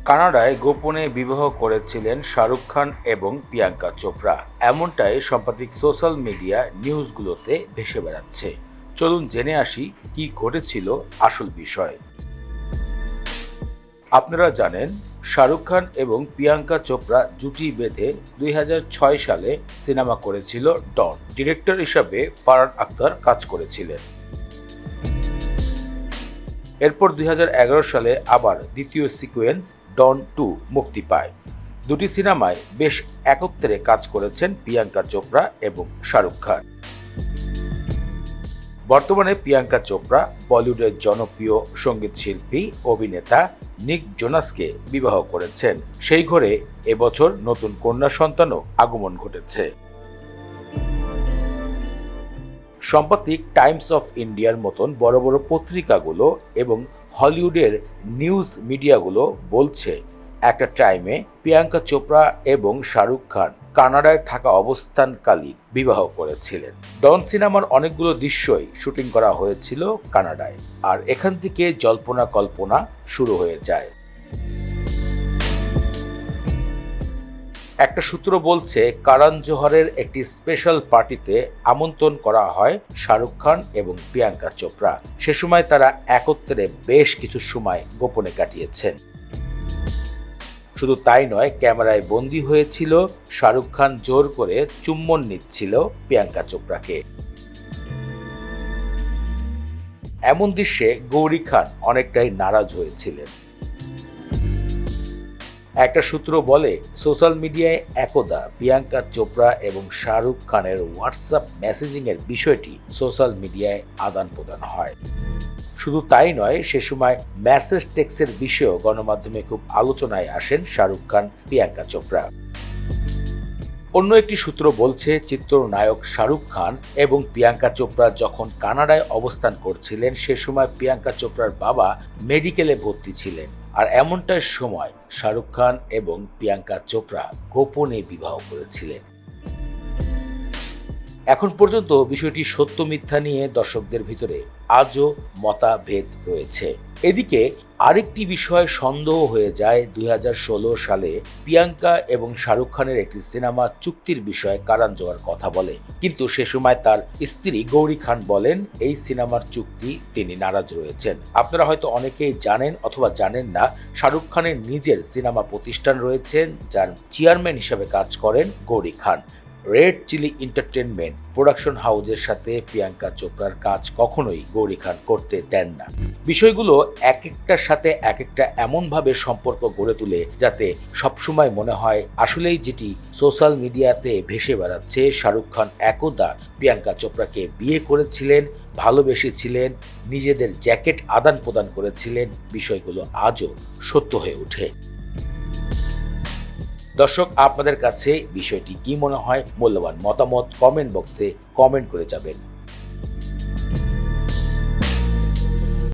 কানাডায় গোপনে বিবাহ করেছিলেন শাহরুখ খান এবং প্রিয়াঙ্কা চোপড়া, এমনটাই সাম্প্রতিক সোশ্যাল মিডিয়া নিউজগুলোতে ভেসে বেড়াচ্ছে। চলুন জেনে আসি কি ঘটেছিল আসল বিষয়। আপনারা জানেন, শাহরুখ খান এবং প্রিয়াঙ্কা চোপড়া জুটি বেঁধে 2006 সালে সিনেমা করেছিল ডন। ডিরেক্টর হিসাবে ফারহান আখতার কাজ করেছিলেন। এরপর 2011 সালে আবার দ্বিতীয় সিকোয়েন্স ডন 2 মুক্তি পায়। দুটি সিনেমায় বেশ একত্রে কাজ করেছেন প্রিয়াঙ্কা চোপড়া এবং শাহরুখ খান। বর্তমানে প্রিয়াঙ্কা চোপড়া বলিউডের জনপ্রিয় সঙ্গীত শিল্পী অভিনেতা নিক জোনাসকে বিবাহ করেছেন। সেই ঘরে এবছর নতুন কন্যা সন্তানও আগমন ঘটেছে। সাম্প্রতিক টাইমস অফ ইন্ডিয়ার মতন বড় বড় পত্রিকাগুলো এবং হলিউডের নিউজ মিডিয়াগুলো বলছে, একটা টাইমে প্রিয়াঙ্কা চোপড়া এবং শাহরুখ খান কানাডায় থাকা অবস্থানকালীন বিবাহ করেছিলেন। ডন সিনেমার অনেকগুলো দৃশ্যই শুটিং করা হয়েছিল কানাডায়, আর এখান থেকে জল্পনা কল্পনা শুরু হয়ে যায়। একটা সূত্র বলছে, কারণ জোহরের একটি স্পেশাল পার্টিতে আমন্ত্রণ করা হয় শাহরুখ খান এবং প্রিয়াঙ্কা চোপড়া। সে সময় তারা একত্রে বেশ কিছু সময় গোপনে কাটিয়েছেন। শুধু তাই নয়, ক্যামেরায় বন্দী হয়েছিল শাহরুখ খান জোর করে চুম্বন নিচ্ছিল প্রিয়াঙ্কা চোপড়াকে। এমন দৃশ্যে গৌরী খান অনেকটাই নারাজ হয়েছিলেন। একটা সূত্র বলে, সোশ্যাল মিডিয়ায় একদা প্রিয়াঙ্কা চোপড়া এবং শাহরুখ খানের হোয়াটসঅ্যাপ মেসেজিং এর বিষয়টি সোশ্যাল মিডিয়ায় আদান প্রদান হয়। শুধু তাই নয়, সে সময় মেসেজ টেক্সের বিষয়েও গণমাধ্যমে খুব আলোচনায় আসেন শাহরুখ খান প্রিয়াঙ্কা চোপড়া। অন্য একটি সূত্র বলছে, চিত্রনায়ক শাহরুখ খান এবং প্রিয়াঙ্কা চোপড়া যখন কানাডায় অবস্থান করছিলেন, সে সময় প্রিয়াঙ্কা চোপড়ার বাবা মেডিকেলে ভর্তি ছিলেন। আর এমনটাই সময় শাহরুখ খান এবং প্রিয়াঙ্কা চোপড়া গোপনে বিবাহ করেছিলেন। এখন পর্যন্ত বিষয়টি সত্য মিথ্যা নিয়ে দর্শকদের ভিতরে আজও মতভেদ রয়েছে। এদিকে আরেকটি বিষয় সন্দেহ হয়ে যায় 2016 সালে প্রিয়াঙ্কা এবং শাহরুখ খানের একটি সিনেমা চুক্তির বিষয়ে কারণ জোহর কথা বলে, কিন্তু সে সময় তার স্ত্রী গৌরী খান বলেন এই সিনেমার চুক্তি তিনি নারাজ রয়েছেন। আপনারা হয়তো অনেকেই জানেন অথবা জানেন না, শাহরুখ খানের নিজের সিনেমা প্রতিষ্ঠান রয়েছেন যার চেয়ারম্যান হিসেবে কাজ করেন গৌরী খান। রেড চিলি এন্টারটেইনমেন্ট প্রোডাকশন হাউসের সাথে প্রিয়াঙ্কা চোপড়ার কাজ কখনোই গৌরী খান করতে দেন না। বিষয়গুলো এক একটার সাথে এক একটা এমনভাবে সম্পর্ক গড়ে তোলে যাতে সবসময় মনে হয় আসলেই যেটি সোশ্যাল মিডিয়াতে ভেসে বেড়াচ্ছে, শাহরুখ খান একদা প্রিয়াঙ্কা চোপড়াকে বিয়ে করেছিলেন, ভালোবেসেছিলেন, নিজেদের জ্যাকেট আদান প্রদান করেছিলেন, বিষয়গুলো আজও সত্য হয়ে ওঠে। দর্শক, আপনাদের কাছে বিষয়টি কি মনে হয়? মূল্যবান মতামত কমেন্ট বক্সে কমেন্ট করে যাবেন।